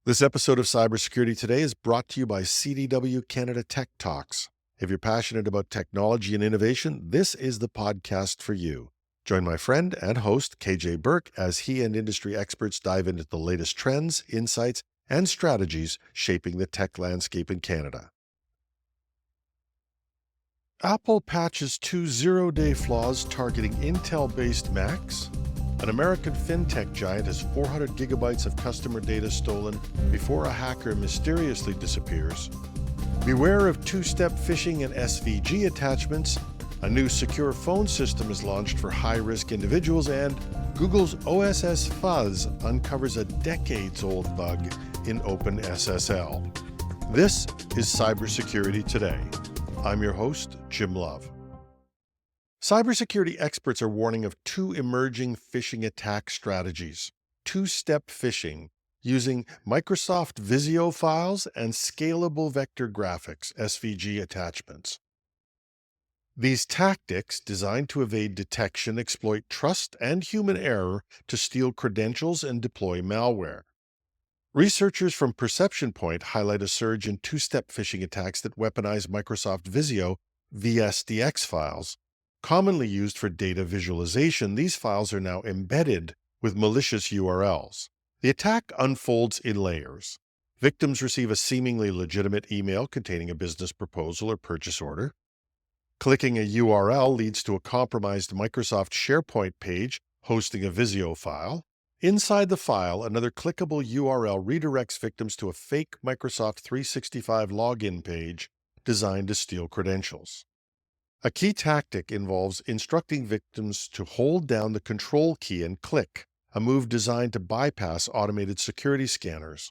This episode of Cybersecurity Today is brought to you by CDW Canada Tech Talks. If you're passionate about technology and innovation, this is the podcast for you. Join my friend and host, KJ Burke, as he and industry experts dive into the latest trends, insights, and strategies shaping the tech landscape in Canada. Apple patches two zero-day flaws targeting Intel-based Macs. An American FinTech giant has 400 gigabytes of customer data stolen before a hacker mysteriously disappears. Beware of two-step phishing and SVG attachments. A new secure phone system is launched for high-risk individuals, and Google's OSS Fuzz uncovers a decades-old bug in OpenSSL. This is Cybersecurity Today. I'm your host, Jim Love. Cybersecurity experts are warning of two emerging phishing attack strategies: two-step phishing, using Microsoft Visio files, and scalable vector graphics, SVG attachments. These tactics, designed to evade detection, exploit trust and human error to steal credentials and deploy malware. Researchers from Perception Point highlight a surge in two-step phishing attacks that weaponize Microsoft Visio VSDX files. Commonly used for data visualization, these files are now embedded with malicious URLs. The attack unfolds in layers. Victims receive a seemingly legitimate email containing a business proposal or purchase order. Clicking a URL leads to a compromised Microsoft SharePoint page hosting a Visio file. Inside the file, another clickable URL redirects victims to a fake Microsoft 365 login page designed to steal credentials. A key tactic involves instructing victims to hold down the control key and click, a move designed to bypass automated security scanners.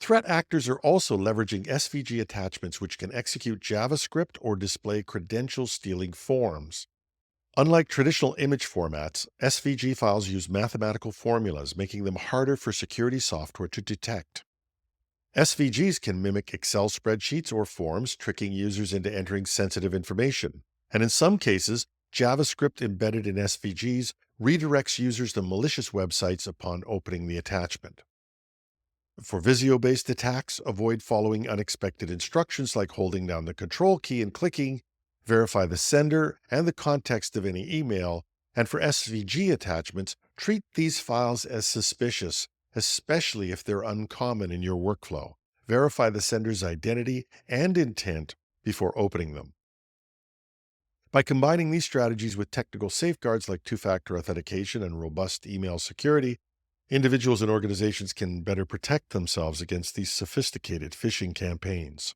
Threat actors are also leveraging SVG attachments which can execute JavaScript or display credential-stealing forms. Unlike traditional image formats, SVG files use mathematical formulas, making them harder for security software to detect. SVGs can mimic Excel spreadsheets or forms, tricking users into entering sensitive information. And in some cases, JavaScript embedded in SVGs redirects users to malicious websites upon opening the attachment. For Visio-based attacks, avoid following unexpected instructions like holding down the control key and clicking. Verify the sender and the context of any email. And for SVG attachments, treat these files as suspicious, especially if they're uncommon in your workflow. Verify the sender's identity and intent before opening them. By combining these strategies with technical safeguards like two-factor authentication and robust email security, individuals and organizations can better protect themselves against these sophisticated phishing campaigns.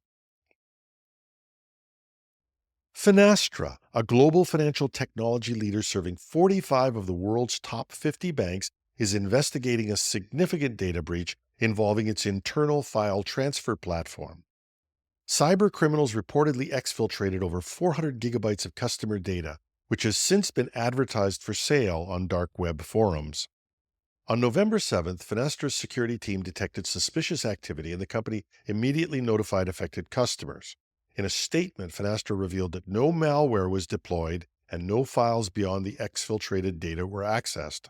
Finastra, a global financial technology leader serving 45 of the world's top 50 banks, is investigating a significant data breach involving its internal file transfer platform. Cyber criminals reportedly exfiltrated over 400 gigabytes of customer data, which has since been advertised for sale on dark web forums. On November 7th, Finastra's security team detected suspicious activity, and the company immediately notified affected customers. In a statement, Finastra revealed that no malware was deployed and no files beyond the exfiltrated data were accessed.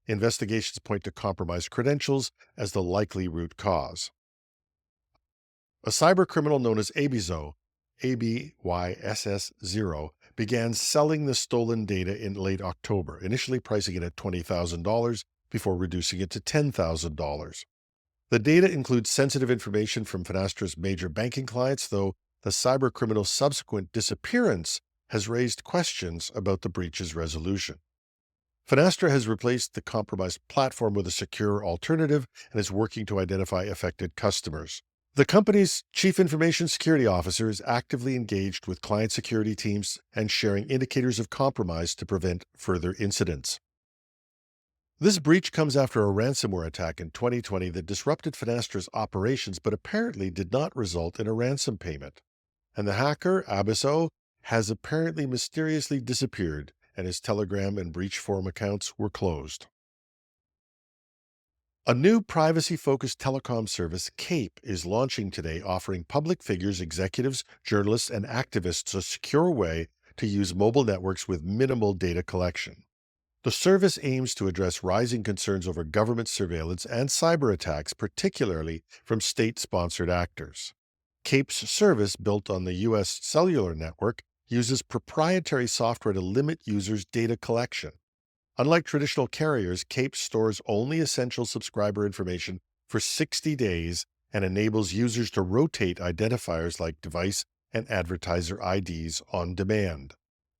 Investigations point to compromised credentials as the likely root cause. A cybercriminal known as Abysso, ABYSS0, began selling the stolen data in late October, initially pricing it at $20,000 before reducing it to $10,000. The data includes sensitive information from Finastra's major banking clients, though the cybercriminal's subsequent disappearance has raised questions about the breach's resolution. Finastra has replaced the compromised platform with a secure alternative and is working to identify affected customers. The company's chief information security officer is actively engaged with client security teams and sharing indicators of compromise to prevent further incidents. This breach comes after a ransomware attack in 2020 that disrupted Finastra's operations but apparently did not result in a ransom payment. And the hacker, Abysso, has apparently mysteriously disappeared, and his Telegram and breach forum accounts were closed. A new privacy-focused telecom service, CAPE, is launching today, offering public figures, executives, journalists, and activists a secure way to use mobile networks with minimal data collection. The service aims to address rising concerns over government surveillance and cyber attacks, particularly from state-sponsored actors. CAPE's service, built on the U.S. cellular network, uses proprietary software to limit users' data collection. Unlike traditional carriers, CAPE stores only essential subscriber information for 60 days and enables users to rotate identifiers like device and advertiser IDs on demand.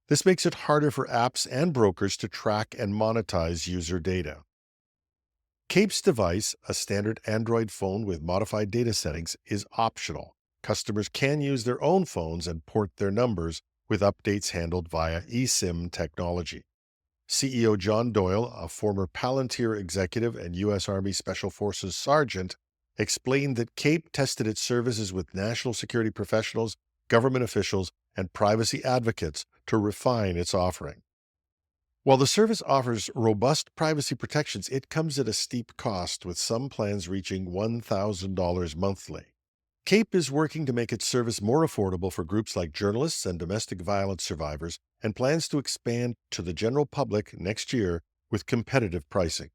This makes it harder for apps and brokers to track and monetize user data. CAPE's device, a standard Android phone with modified data settings, is optional. Customers can use their own phones and port their numbers, with updates handled via eSIM technology. CEO John Doyle, a former Palantir executive and U.S. Army Special Forces sergeant, explained that CAPE tested its services with national security professionals, government officials, and privacy advocates to refine its offering. While the service offers robust privacy protections, it comes at a steep cost, with some plans reaching $1,000 monthly. CAPE is working to make its service more affordable for groups like journalists and domestic violence survivors, and plans to expand to the general public next year with competitive pricing.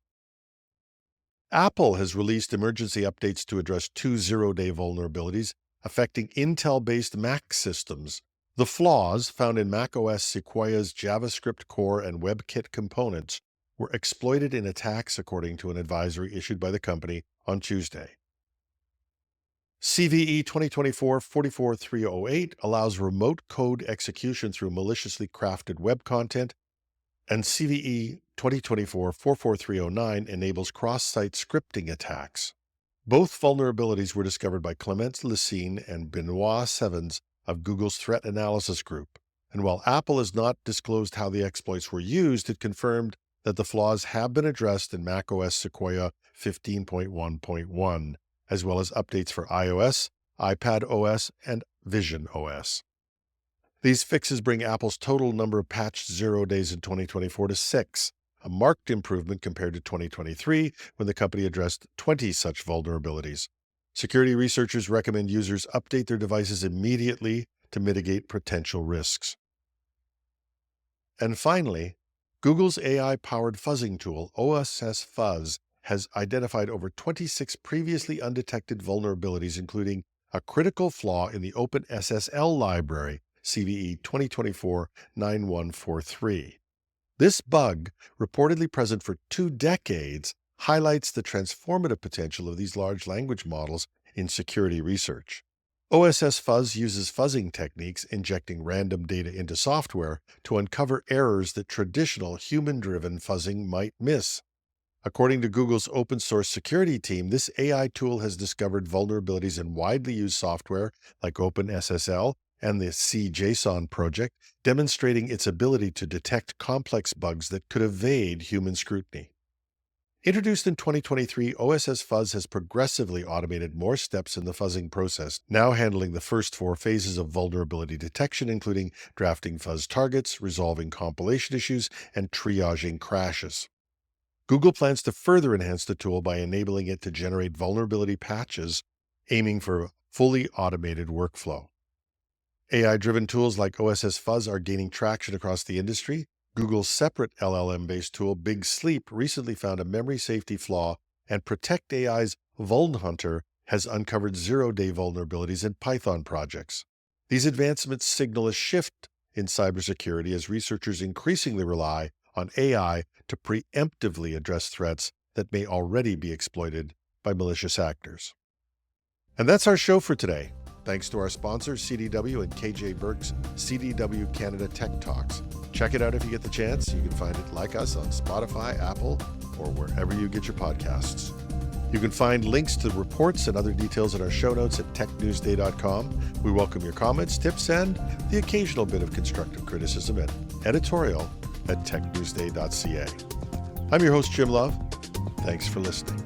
Apple has released emergency updates to address two zero-day vulnerabilities affecting Intel-based Mac systems. The flaws found in macOS Sequoia's JavaScript core and WebKit components were exploited in attacks, according to an advisory issued by the company on Tuesday. CVE 2024-44308 allows remote code execution through maliciously crafted web content, and CVE 2024-44309 enables cross-site scripting attacks. Both vulnerabilities were discovered by Clemence Lessine and Benoit Sevens of Google's Threat Analysis Group, and while Apple has not disclosed how the exploits were used, it confirmed that the flaws have been addressed in macOS Sequoia 15.1.1, as well as updates for iOS, iPad OS, and Vision OS. These fixes bring Apple's total number of patched 0 days in 2024 to 6, a marked improvement compared to 2023, when the company addressed 20 such vulnerabilities. Security researchers recommend users update their devices immediately to mitigate potential risks. And finally, Google's AI-powered fuzzing tool, Fuzz, has identified over 26 previously undetected vulnerabilities, including a critical flaw in the OpenSSL library, CVE 2024-9143. This bug, reportedly present for 2 decades, highlights the transformative potential of these large language models in security research. Fuzz uses fuzzing techniques, injecting random data into software to uncover errors that traditional human-driven fuzzing might miss. According to Google's open-source security team, this AI tool has discovered vulnerabilities in widely used software like OpenSSL and the CJSON project, demonstrating its ability to detect complex bugs that could evade human scrutiny. Introduced in 2023, Fuzz has progressively automated more steps in the fuzzing process, now handling the first 4 phases of vulnerability detection, including drafting fuzz targets, resolving compilation issues, and triaging crashes. Google plans to further enhance the tool by enabling it to generate vulnerability patches, aiming for a fully automated workflow. AI-driven tools like Fuzz are gaining traction across the industry. Google's separate LLM-based tool, Big Sleep, recently found a memory safety flaw, and Protect AI's VulnHunter has uncovered 0-day vulnerabilities in Python projects. These advancements signal a shift in cybersecurity as researchers increasingly rely on AI to preemptively address threats that may already be exploited by malicious actors. And that's our show for today. Thanks to our sponsors, CDW and KJ Burke's CDW Canada Tech Talks. Check it out if you get the chance. You can find it like us on Spotify, Apple, or wherever you get your podcasts. You can find links to reports and other details in our show notes at technewsday.com. We welcome your comments, tips, and the occasional bit of constructive criticism at editorial@technewsday.ca. I'm your host, Jim Love. Thanks for listening.